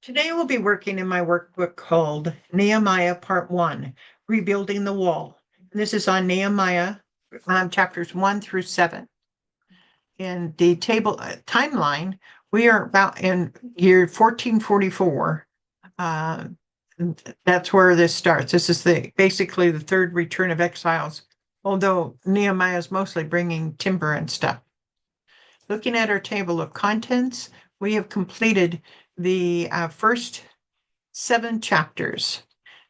Today we'll be working in my workbook called Nehemiah Part 1, Rebuilding the Wall. This is on Nehemiah chapters 1 through 7. In the table timeline, we are about in year 1444. Uh, that's where this starts. This is basically the third return of exiles, although Nehemiah is mostly bringing timber and stuff. Looking at our table of contents, we have completed the first 7 chapters.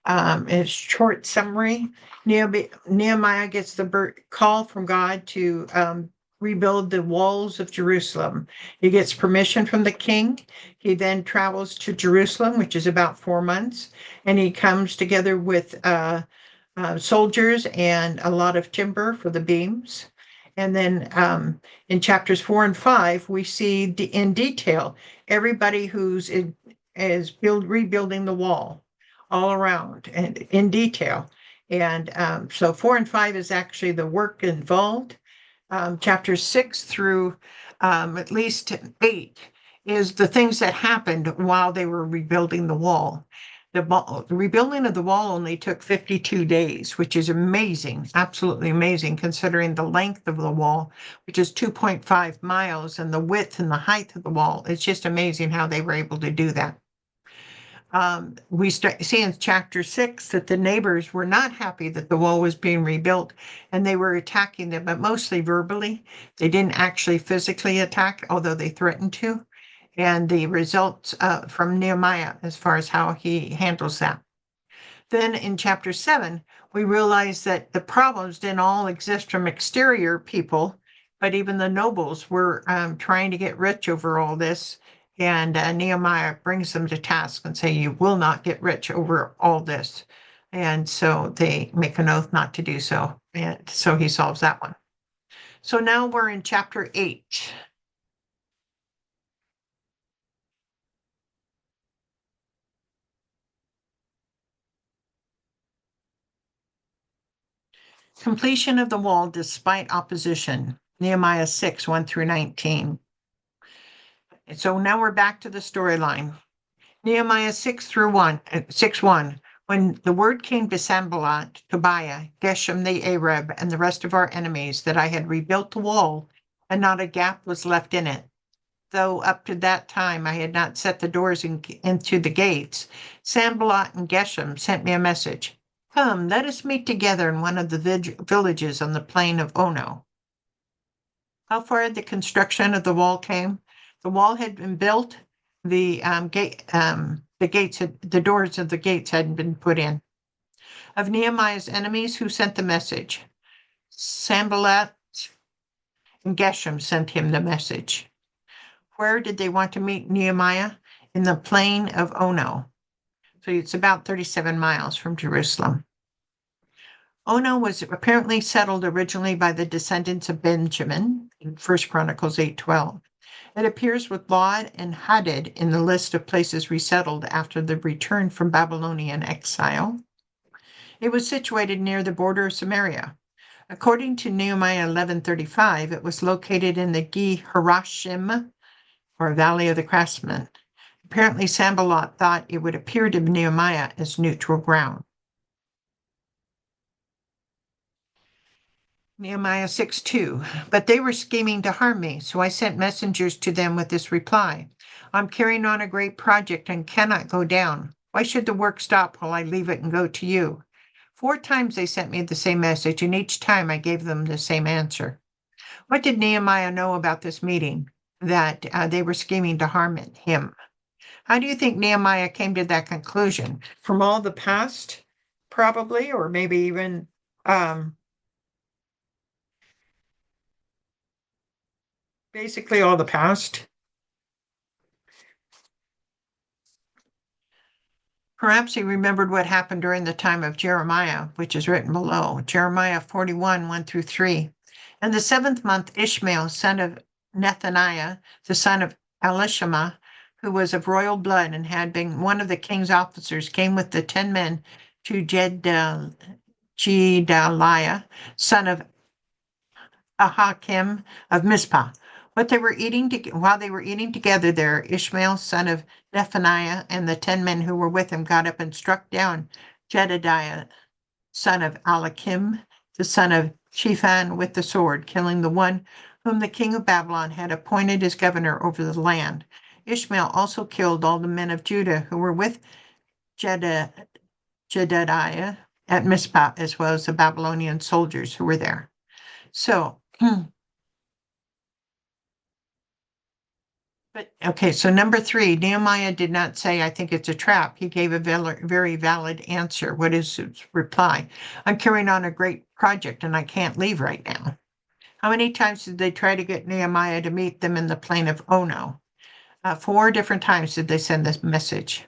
A short summary. Nehemiah gets the call from God to rebuild the walls of Jerusalem. He gets permission from the king. He then travels to Jerusalem, which is about 4 months, and he comes together with soldiers and a lot of timber for the beams. And then in chapters 4 and 5, we see in detail everybody who's rebuilding the wall all around and in detail. And so 4 and 5 is actually the work involved. Chapters 6 through at least 8 is the things that happened while they were rebuilding the wall. The rebuilding of the wall only took 52 days, which is amazing, absolutely amazing, considering the length of the wall, which is 2.5 miles, and the width and the height of the wall. It's just amazing how they were able to do that. We see in chapter 6 that the neighbors were not happy that the wall was being rebuilt, and they were attacking them, but mostly verbally. They didn't actually physically attack, although they threatened to. And the results from Nehemiah as far as how he handles that. Then in chapter 7, we realize that the problems didn't all exist from exterior people, but even the nobles were trying to get rich over all this. And Nehemiah brings them to task and say, you will not get rich over all this. And so they make an oath not to do so. And so he solves that one. So now we're in chapter 8. Completion of the wall despite opposition. Nehemiah 6, 1 through 19. So now we're back to the storyline. Nehemiah 6 1. When the word came to Sanballat, Tobiah, Geshem the Arab, and the rest of our enemies that I had rebuilt the wall, and not a gap was left in it, though up to that time I had not set the doors into the gates, Sanballat and Geshem sent me a message. Come, let us meet together in one of the villages on the plain of Ono. How far the construction of the wall came? The wall had been built. The doors of the gates hadn't been put in. Of Nehemiah's enemies, who sent the message? Sanballat and Geshem sent him the message. Where did they want to meet Nehemiah? In the plain of Ono. So it's about 37 miles from Jerusalem. Ono was apparently settled originally by the descendants of Benjamin in 1 Chronicles 8:12. It appears with Lod and Hadid in the list of places resettled after the return from Babylonian exile. It was situated near the border of Samaria. According to Nehemiah 11:35, it was located in the Gi Harashim, or Valley of the Craftsmen. Apparently, Sanballat thought it would appear to Nehemiah as neutral ground. Nehemiah 6:2. But they were scheming to harm me, so I sent messengers to them with this reply. I'm carrying on a great project and cannot go down. Why should the work stop while I leave it and go to you? 4 times they sent me the same message, and each time I gave them the same answer. What did Nehemiah know about this meeting? That they were scheming to harm him. How do you think Nehemiah came to that conclusion? From all the past, probably, or maybe even basically all the past. Perhaps he remembered what happened during the time of Jeremiah, which is written below. Jeremiah 41, 1 through 3. In the 7th month, Ishmael, son of Nethaniah, the son of Elishama, who was of royal blood and had been one of the king's officers, came with the 10 men to Jedaliah, son of Ahakim of Mizpah. While they were eating together there, Ishmael, son of Nethaniah, and the 10 men who were with him got up and struck down Jedediah, son of Alakim, the son of Shaphan, with the sword, killing the one whom the king of Babylon had appointed as governor over the land. Ishmael also killed all the men of Judah who were with Jedediah at Mizpah, as well as the Babylonian soldiers who were there. So, so number 3, Nehemiah did not say, I think it's a trap. He gave a very valid answer. What is his reply? I'm carrying on a great project and I can't leave right now. How many times did they try to get Nehemiah to meet them in the plain of Ono? 4 different times did they send this message.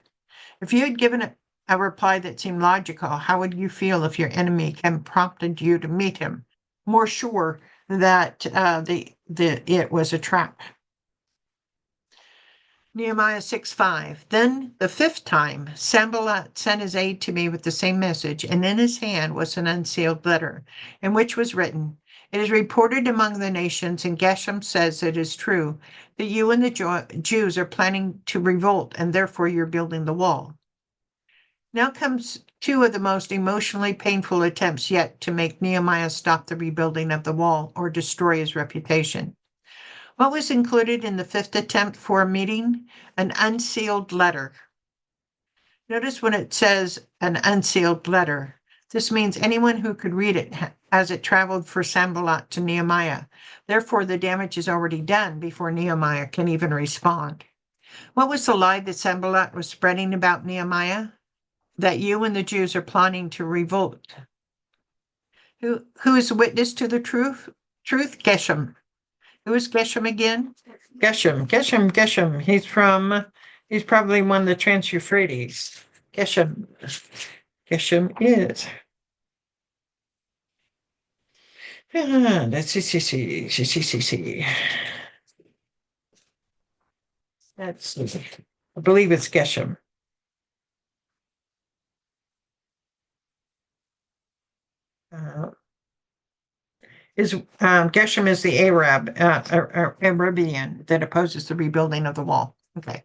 If you had given a reply that seemed logical, how would you feel if your enemy had prompted you to meet him, more sure that it was a trap? Nehemiah 6:5. Then the 5th time, Sanballat sent his aide to me with the same message, and in his hand was an unsealed letter, in which was written, It is reported among the nations, and Geshem says it is true, that you and the Jews are planning to revolt, and therefore you're building the wall. Now comes 2 of the most emotionally painful attempts yet to make Nehemiah stop the rebuilding of the wall or destroy his reputation. What was included in the 5th attempt for a meeting? An unsealed letter. Notice when it says an unsealed letter, this means anyone who could read it as it traveled for Sanballat to Nehemiah. Therefore, the damage is already done before Nehemiah can even respond. What was the lie that Sanballat was spreading about Nehemiah? That you and the Jews are planning to revolt. Who is witness to the truth? Geshem. Who is Geshem again? Geshem. He's probably one of the Trans-Euphrates. Geshem is. Let's see. I believe it's Geshem. Geshem is the Arabian that opposes the rebuilding of the wall. Okay.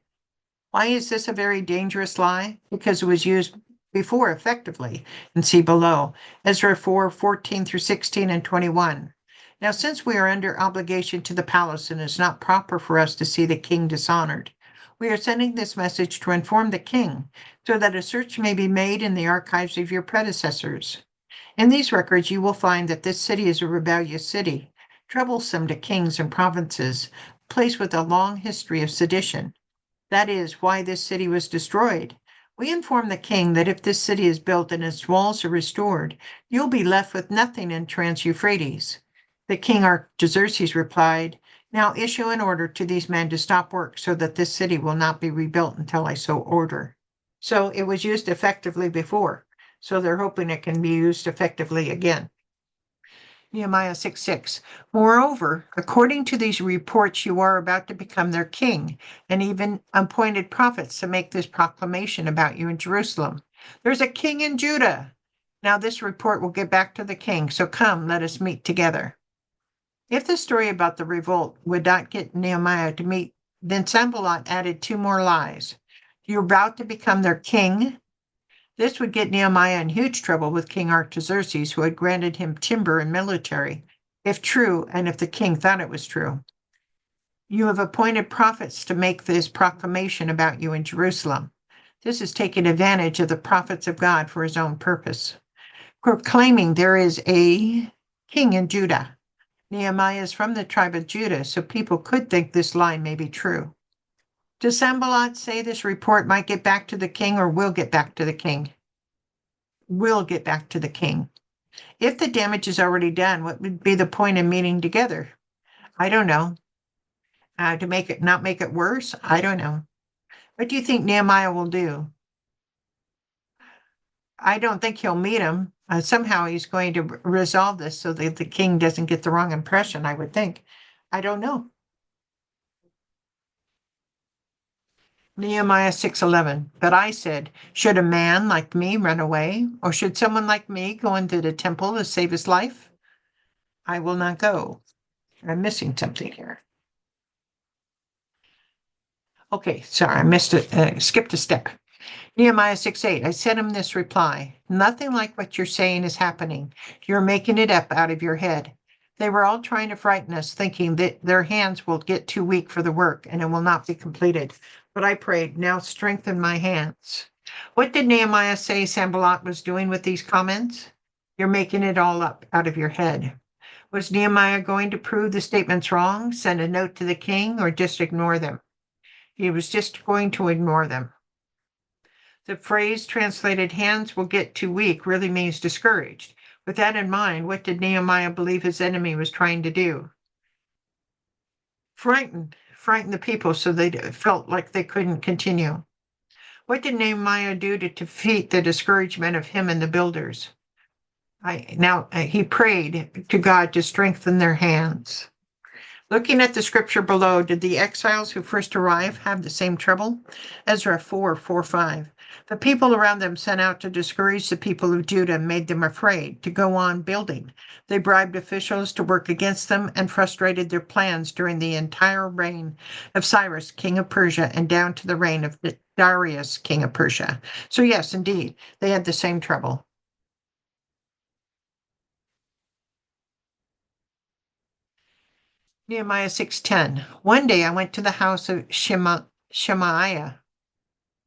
Why is this a very dangerous lie? Because it was used before effectively, and see below, Ezra 4:14 through 16 and 21. Now, since we are under obligation to the palace and it's not proper for us to see the king dishonored, we are sending this message to inform the king so that a search may be made in the archives of your predecessors. In these records, you will find that this city is a rebellious city, troublesome to kings and provinces, a place with a long history of sedition. That is why this city was destroyed. We inform the king that if this city is built and its walls are restored, you'll be left with nothing in Trans-Euphrates. The king Artaxerxes replied, Now issue an order to these men to stop work so that this city will not be rebuilt until I so order. So it was used effectively before. So they're hoping it can be used effectively again. Nehemiah 6:6. Moreover, according to these reports, you are about to become their king, and even appointed prophets to make this proclamation about you in Jerusalem. There's a king in Judah. Now this report will get back to the king, so come, let us meet together. If the story about the revolt would not get Nehemiah to meet, then Sanballat added 2 more lies. You're about to become their king. This would get Nehemiah in huge trouble with King Artaxerxes, who had granted him timber and military, if true, and if the king thought it was true. You have appointed prophets to make this proclamation about you in Jerusalem. This is taking advantage of the prophets of God for his own purpose, proclaiming there is a king in Judah. Nehemiah is from the tribe of Judah, so people could think this lie may be true. Does Sanballat say this report might get back to the king or will get back to the king? Will get back to the king. If the damage is already done, what would be the point in meeting together? I don't know. To not make it worse? I don't know. What do you think Nehemiah will do? I don't think he'll meet him. Somehow he's going to resolve this so that the king doesn't get the wrong impression, I would think. I don't know. Nehemiah 6:11. But I said, should a man like me run away? Or should someone like me go into the temple to save his life? I will not go. I'm missing something here. Okay, sorry, I missed it, skipped a step. Nehemiah 6:8. I sent him this reply. Nothing like what you're saying is happening. You're making it up out of your head. They were all trying to frighten us, thinking that their hands will get too weak for the work and it will not be completed. But I prayed, now strengthen my hands. What did Nehemiah say Sanballat was doing with these comments? You're making it all up out of your head. Was Nehemiah going to prove the statements wrong, send a note to the king, or just ignore them? He was just going to ignore them. The phrase translated hands will get too weak really means discouraged. With that in mind, what did Nehemiah believe his enemy was trying to do? Frighten the people so they felt like they couldn't continue. What did Nehemiah do to defeat the discouragement of him and the builders? He prayed to God to strengthen their hands. Looking at the scripture below, did the exiles who first arrived have the same trouble? Ezra 4:4-5. The people around them sent out to discourage the people of Judah and made them afraid to go on building. They bribed officials to work against them and frustrated their plans during the entire reign of Cyrus, king of Persia, and down to the reign of Darius, king of Persia. So yes, indeed, they had the same trouble. Nehemiah 6:10. One day I went to the house of Shemaiah,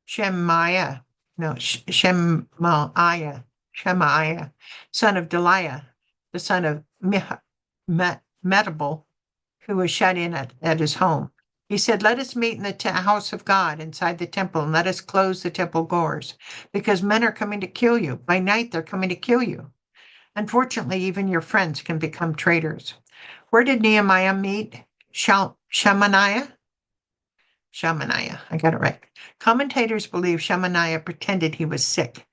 Shemaiah, no, Shemaiah, son of Deliah, the son of Metabel, who was shut in at his home. He said, let us meet in the house of God inside the temple and let us close the temple doors because men are coming to kill you. By night, they're coming to kill you. Unfortunately, even your friends can become traitors. Where did Nehemiah meet Shemaiah? Shemaiah, I got it right. Commentators believe Shemaiah pretended he was sick.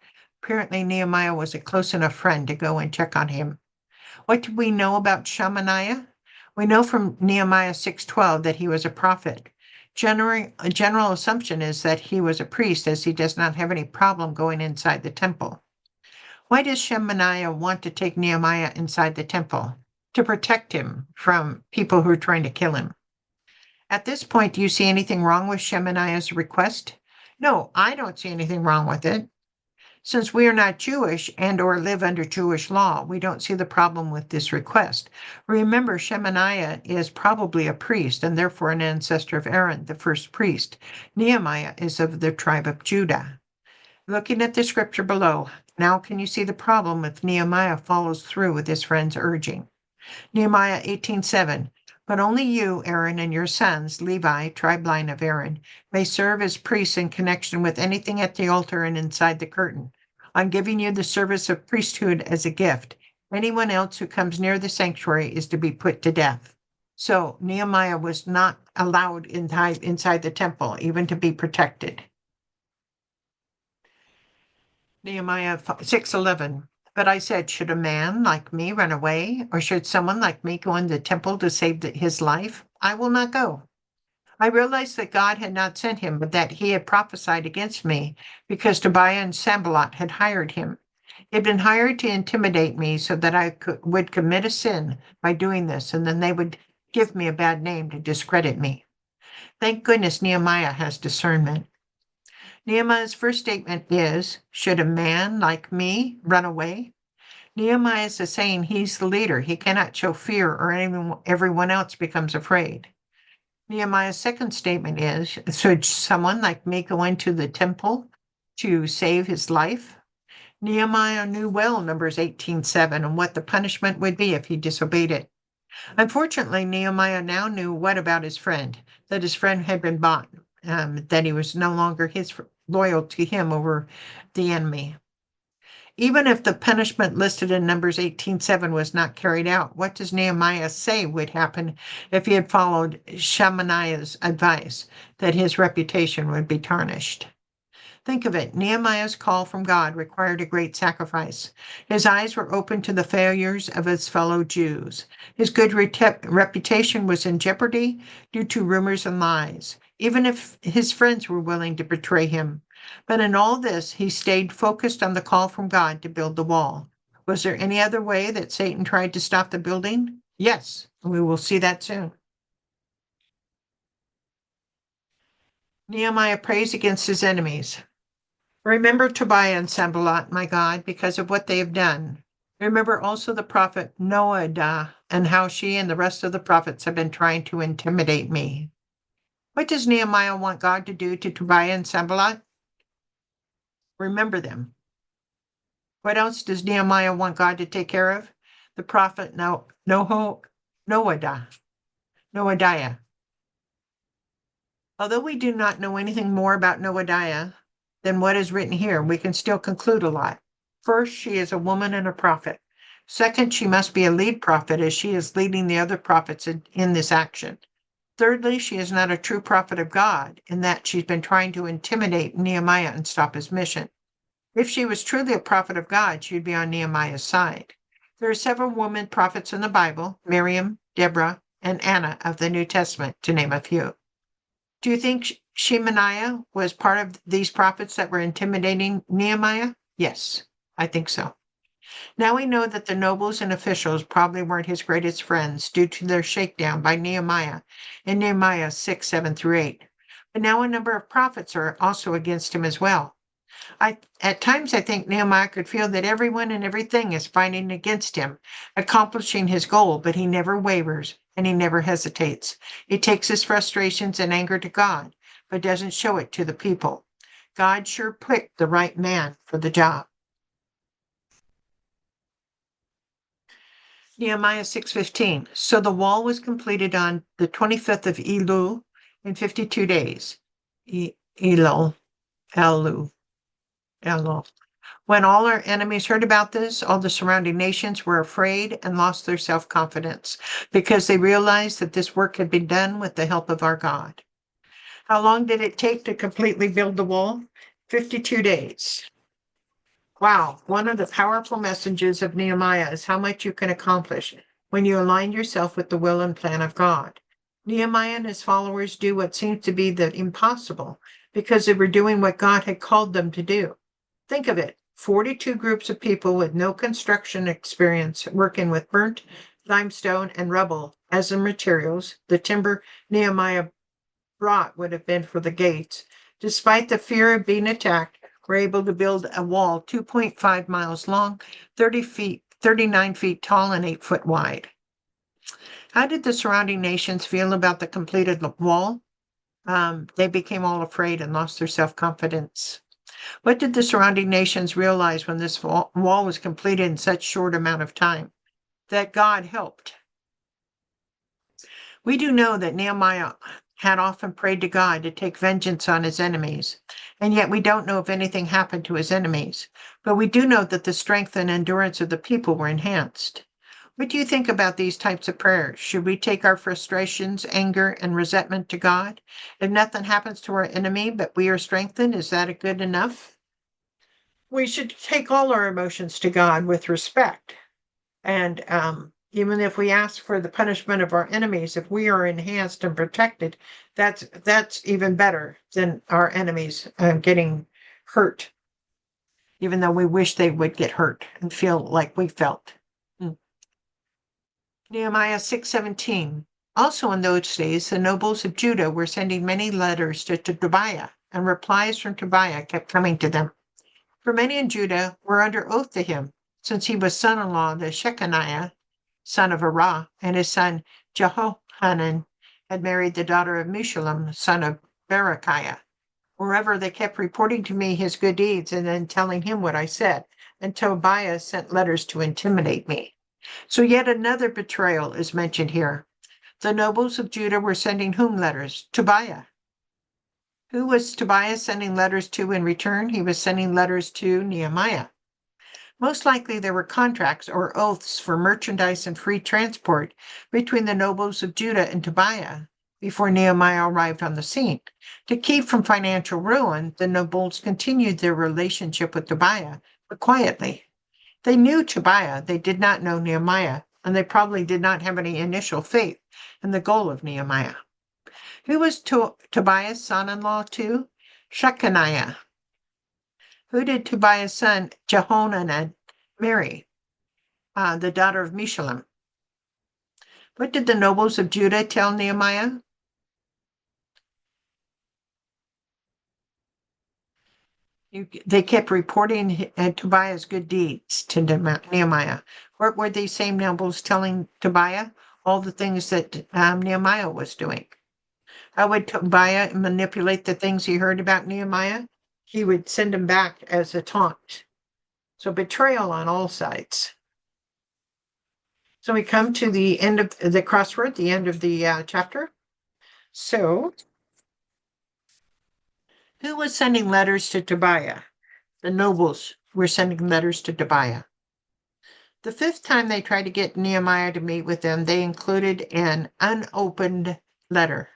Apparently, Nehemiah was a close enough friend to go and check on him. What do we know about Shemaiah? We know from Nehemiah 6:12 that he was a prophet. A general assumption is that he was a priest as he does not have any problem going inside the temple. Why does Shemaiah want to take Nehemiah inside the temple? To protect him from people who are trying to kill him. At this point, do you see anything wrong with Shemaiah's request? No, I don't see anything wrong with it. Since we are not Jewish and or live under Jewish law, we don't see the problem with this request. Remember, Shemaiah is probably a priest and therefore an ancestor of Aaron, the first priest. Nehemiah is of the tribe of Judah. Looking at the scripture below, now can you see the problem if Nehemiah follows through with his friend's urging? Nehemiah 18:7. But only you, Aaron, and your sons, Levi, tribe line of Aaron, may serve as priests in connection with anything at the altar and inside the curtain. I'm giving you the service of priesthood as a gift. Anyone else who comes near the sanctuary is to be put to death. So Nehemiah was not allowed inside the temple, even to be protected. Nehemiah 6:11. But I said, should a man like me run away, or should someone like me go in the temple to save his life? I will not go. I realized that God had not sent him, but that he had prophesied against me because Tobiah and Sanballat had hired him. He had been hired to intimidate me so that I would commit a sin by doing this, and then they would give me a bad name to discredit me. Thank goodness Nehemiah has discernment. Nehemiah's first statement is, should a man like me run away? Nehemiah is saying he's the leader. He cannot show fear or everyone else becomes afraid. Nehemiah's second statement is, should someone like me go into the temple to save his life? Nehemiah knew well Numbers 18:7 and what the punishment would be if he disobeyed it. Unfortunately, Nehemiah now knew what about his friend, that his friend had been bought, that he was no longer loyal to him over the enemy. Even if the punishment listed in Numbers 18:7 was not carried out, what does Nehemiah say would happen if he had followed Shemaiah's advice, that his reputation would be tarnished? Think of it. Nehemiah's call from God required a great sacrifice. His eyes were open to the failures of his fellow Jews. His good reputation was in jeopardy due to rumors and lies, even if his friends were willing to betray him. But in all this, he stayed focused on the call from God to build the wall. Was there any other way that Satan tried to stop the building? Yes, we will see that soon. Nehemiah prays against his enemies. Remember Tobiah and Sanballat, my God, because of what they have done. Remember also the prophet Noadah and how she and the rest of the prophets have been trying to intimidate me. What does Nehemiah want God to do to Tobiah and Sanballat? Remember them. What else does Nehemiah want God to take care of? The prophet Noadiah. Although we do not know anything more about Noadiah than what is written here, we can still conclude a lot. First, she is a woman and a prophet. Second, she must be a lead prophet as she is leading the other prophets in this action. Thirdly, she is not a true prophet of God in that she's been trying to intimidate Nehemiah and stop his mission. If she was truly a prophet of God, she'd be on Nehemiah's side. There are several women prophets in the Bible, Miriam, Deborah, and Anna of the New Testament, to name a few. Do you think Shemaiah was part of these prophets that were intimidating Nehemiah? Yes, I think so. Now we know that the nobles and officials probably weren't his greatest friends due to their shakedown by Nehemiah in Nehemiah 6, 7 through 8. But now a number of prophets are also against him as well. At times I think Nehemiah could feel that everyone and everything is fighting against him, accomplishing his goal, but he never wavers and he never hesitates. He takes his frustrations and anger to God, but doesn't show it to the people. God sure picked the right man for the job. Nehemiah 6:15. So the wall was completed on the 25th of Elul in 52 days. Elul. When all our enemies heard about this, all the surrounding nations were afraid and lost their self-confidence because they realized that this work had been done with the help of our God. How long did it take to completely build the wall? 52 days. Wow, one of the powerful messages of Nehemiah is how much you can accomplish when you align yourself with the will and plan of God. Nehemiah and his followers do what seems to be the impossible because they were doing what God had called them to do. Think of it, 42 groups of people with no construction experience working with burnt limestone and rubble as the materials. The timber Nehemiah brought would have been for the gates. Despite the fear of being attacked, were able to build a wall 2.5 miles long, 39 feet tall, and 8 foot wide. How did the surrounding nations feel about the completed wall? They became all afraid and lost their self-confidence. What did the surrounding nations realize when this wall was completed in such short amount of time? That God helped. We do know that Nehemiah had often prayed to God to take vengeance on his enemies, and yet we don't know if anything happened to his enemies. But we do know that the strength and endurance of the people were enhanced. What do you think about these types of prayers? Should we take our frustrations, anger, and resentment to God? If nothing happens to our enemy, but we are strengthened, is that good enough? We should take all our emotions to God with respect. And even if we ask for the punishment of our enemies, if we are enhanced and protected, that's even better than our enemies getting hurt, even though we wish they would get hurt and feel like we felt. Nehemiah 6:17. Also in those days, the nobles of Judah were sending many letters to Tobiah, and replies from Tobiah kept coming to them. For many in Judah were under oath to him, since he was son-in-law to Shechaniah, son of Arah, and his son Jehohanan had married the daughter of Meshullam, son of Berechiah. Moreover, they kept reporting to me his good deeds and then telling him what I said, and Tobiah sent letters to intimidate me. So yet another betrayal is mentioned here. The nobles of Judah were sending whom letters? Tobiah. Who was Tobiah sending letters to in return? He was sending letters to Nehemiah. Most likely there were contracts or oaths for merchandise and free transport between the nobles of Judah and Tobiah before Nehemiah arrived on the scene. To keep from financial ruin, the nobles continued their relationship with Tobiah, but quietly. They knew Tobiah, they did not know Nehemiah, and they probably did not have any initial faith in the goal of Nehemiah. Who was Tobiah's son-in-law to? Shechaniah. Who did Tobiah's son Jehohanan marry? The daughter of Meshullam. What did the nobles of Judah tell Nehemiah? They kept reporting Tobiah's good deeds to Nehemiah. What were these same nobles telling Tobiah? All the things that Nehemiah was doing. How would Tobiah manipulate the things he heard about Nehemiah? He would send them back as a taunt. So betrayal on all sides. So we come to the end of the crossword, the end of the chapter. So who was sending letters to Tobiah? The nobles were sending letters to Tobiah. The fifth time they tried to get Nehemiah to meet with them, they included an unopened letter.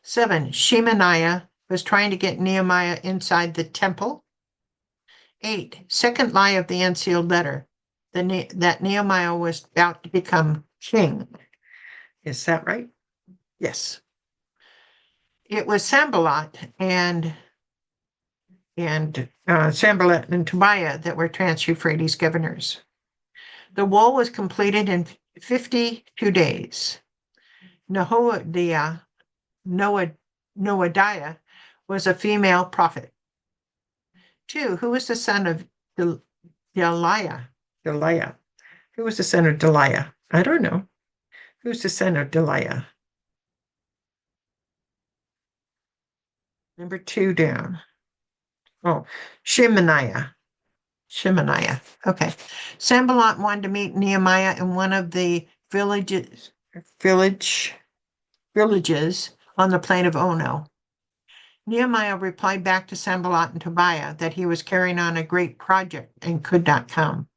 7, Shemaiah was trying to get Nehemiah inside the temple. 8, second lie of the unsealed letter, that Nehemiah was about to become king. Is that right? Yes. It was Sanballat and Tobiah that were Trans-Euphrates governors. The wall was completed in 52 days. Noadiah was a female prophet. 2, who was the son of Deliah? Deliah. Who was the son of Deliah? I don't know. Who's the son of Deliah? Number 2 down. Oh, Shemaiah. Okay. Sanballat wanted to meet Nehemiah in one of the villages on the plain of Ono. Nehemiah replied back to Sanballat and Tobiah that he was carrying on a great project and could not come.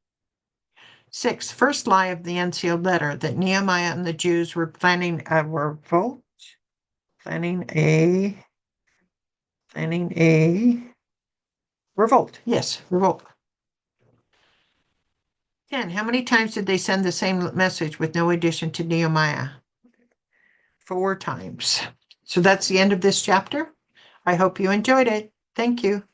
6, first lie of the unsealed letter, that Nehemiah and the Jews were planning a revolt, planning a revolt. Yes, revolt. 10, how many times did they send the same message with no addition to Nehemiah? 4 times. So that's the end of this chapter. I hope you enjoyed it. Thank you.